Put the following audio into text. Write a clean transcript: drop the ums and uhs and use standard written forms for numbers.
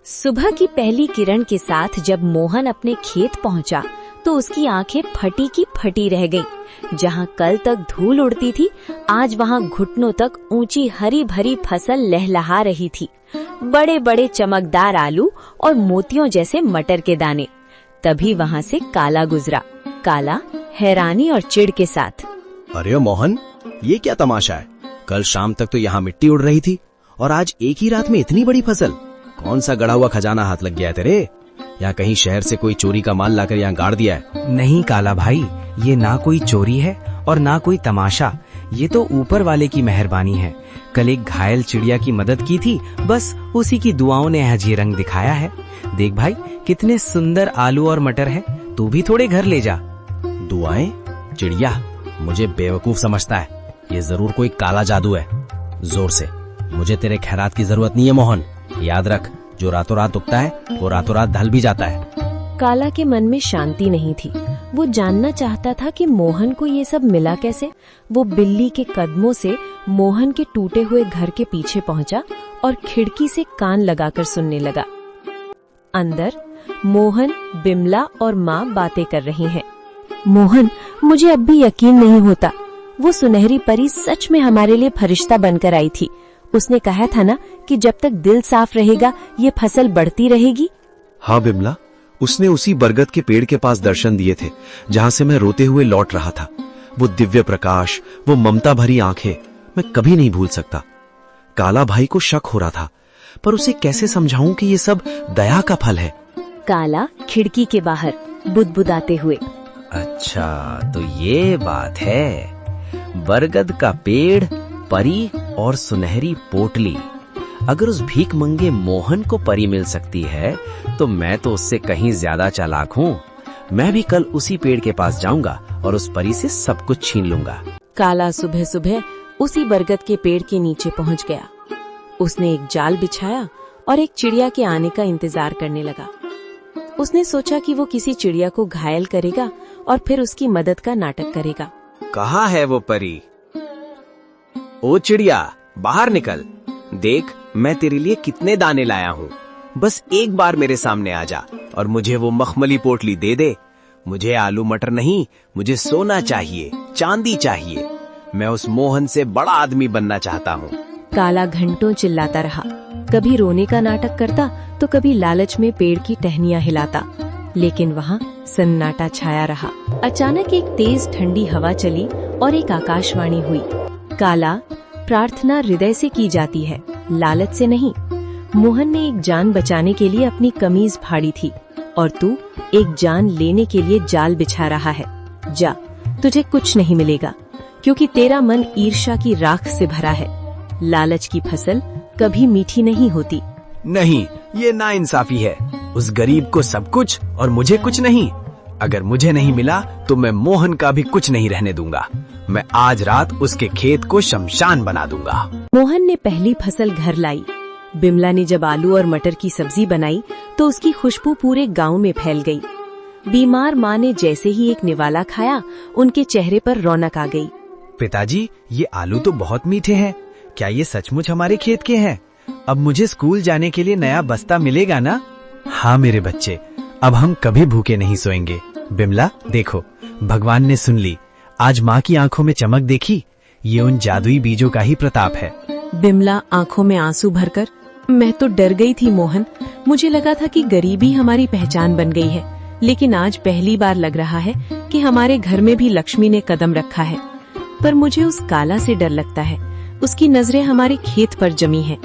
सुबह की पहली किरण के साथ जब मोहन अपने खेत पहुंचा तो उसकी आंखें फटी की फटी रह गईं। जहां कल तक धूल उड़ती थी, आज वहां घुटनों तक ऊंची हरी भरी फसल लहलहा रही थी। बड़े बड़े चमकदार आलू और मोतियों जैसे मटर के दाने। तभी वहां से काला गुजरा। काला हैरानी और चिढ़ के साथ, अरे मोहन, ये क्या तमाशा है? कल शाम तक तो यहाँ मिट्टी उड़ रही थी और आज एक ही रात में इतनी बड़ी फसल। कौन सा गड़ा हुआ खजाना हाथ लग गया है तेरे? या कहीं शहर से कोई चोरी का माल लाकर यहाँ गाड़ दिया है? नहीं काला भाई, ये ना कोई चोरी है और ना कोई तमाशा। ये तो ऊपर वाले की मेहरबानी है। कल एक घायल चिड़िया की मदद की थी, बस उसी की दुआओं ने आज ये रंग दिखाया है। देख भाई, कितने सुंदर आलू और मटर है। तू भी थोड़े घर ले जा। दुआएं? चिड़िया मुझे बेवकूफ समझता है। ये जरूर कोई काला जादू है। जोर से, मुझे तेरे खैरात की जरूरत नहीं है मोहन। याद रख, जो रातों रात उगता है वो रातों रात ढल भी जाता है। काला के मन में शांति नहीं थी। वो जानना चाहता था कि मोहन को ये सब मिला कैसे। वो बिल्ली के कदमों से मोहन के टूटे हुए घर के पीछे पहुंचा और खिड़की से कान लगाकर सुनने लगा। अंदर मोहन, बिमला और माँ बातें कर रही हैं। मोहन, मुझे अब भी यकीन नहीं होता। वो सुनहरी परी सच में हमारे लिए फरिश्ता बनकर आई थी। उसने कहा था ना कि जब तक दिल साफ रहेगा ये फसल बढ़ती रहेगी। हाँ बिमला, उसने उसी बरगद के पेड़ के पास दर्शन दिए थे जहाँ से मैं रोते हुए लौट रहा था। वो दिव्य प्रकाश, वो ममता भरी आंखें, मैं कभी नहीं भूल सकता। काला भाई को शक हो रहा था, पर उसे कैसे समझाऊं कि ये सब दया का फल है। काला खिड़की के बाहर बुदबुदाते हुए, अच्छा तो ये बात है। बरगद का पेड़, परी और सुनहरी पोटली। अगर उस भीख मंगे मोहन को परी मिल सकती है तो मैं तो उससे कहीं ज्यादा चालाक हूँ। मैं भी कल उसी पेड़ के पास जाऊंगा और उस परी से सब कुछ छीन लूंगा। काला सुबह सुबह उसी बरगद के पेड़ के नीचे पहुंच गया। उसने एक जाल बिछाया और एक चिड़िया के आने का इंतजार करने लगा। उसने सोचा कि वो किसी चिड़िया को घायल करेगा और फिर उसकी मदद का नाटक करेगा। कहाँ है वो परी? ओ चिड़िया, बाहर निकल। देख, मैं तेरे लिए कितने दाने लाया हूँ। बस एक बार मेरे सामने आ जा और मुझे वो मखमली पोटली दे दे। मुझे आलू मटर नहीं, मुझे सोना चाहिए, चांदी चाहिए। मैं उस मोहन से बड़ा आदमी बनना चाहता हूँ। काला घंटों चिल्लाता रहा। कभी रोने का नाटक करता तो कभी लालच में पेड़ की टहनियां हिलाता, लेकिन वहाँ सन्नाटा छाया रहा। अचानक एक तेज ठंडी हवा चली और एक आकाशवाणी हुई। काला, प्रार्थना हृदय से की जाती है, लालच से नहीं। मोहन ने एक जान बचाने के लिए अपनी कमीज फाड़ी थी और तू एक जान लेने के लिए जाल बिछा रहा है। जा, तुझे कुछ नहीं मिलेगा क्योंकि तेरा मन ईर्ष्या की राख से भरा है। लालच की फसल कभी मीठी नहीं होती। नहीं, ये नाइंसाफी है। उस गरीब को सब कुछ और मुझे कुछ नहीं। अगर मुझे नहीं मिला तो मैं मोहन का भी कुछ नहीं रहने दूंगा। मैं आज रात उसके खेत को शमशान बना दूंगा। मोहन ने पहली फसल घर लाई। बिमला ने जब आलू और मटर की सब्जी बनाई तो उसकी खुशबू पूरे गांव में फैल गई। बीमार माँ ने जैसे ही एक निवाला खाया, उनके चेहरे पर रौनक आ गई। पिताजी, ये आलू तो बहुत मीठे हैं। क्या ये सचमुच हमारे खेत के हैं? अब मुझे स्कूल जाने के लिए नया बस्ता मिलेगा ना? हाँ मेरे बच्चे, अब हम कभी भूखे नहीं सोएंगे। बिमला देखो, भगवान ने सुन ली। आज माँ की आंखों में चमक देखी? ये उन जादुई बीजों का ही प्रताप है। बिमला आंखों में आंसू भरकर, मैं तो डर गई थी मोहन। मुझे लगा था कि गरीबी हमारी पहचान बन गई है, लेकिन आज पहली बार लग रहा है कि हमारे घर में भी लक्ष्मी ने कदम रखा है। पर मुझे उस काला से डर लगता है। उसकी नजरें हमारे खेत पर जमी हैं।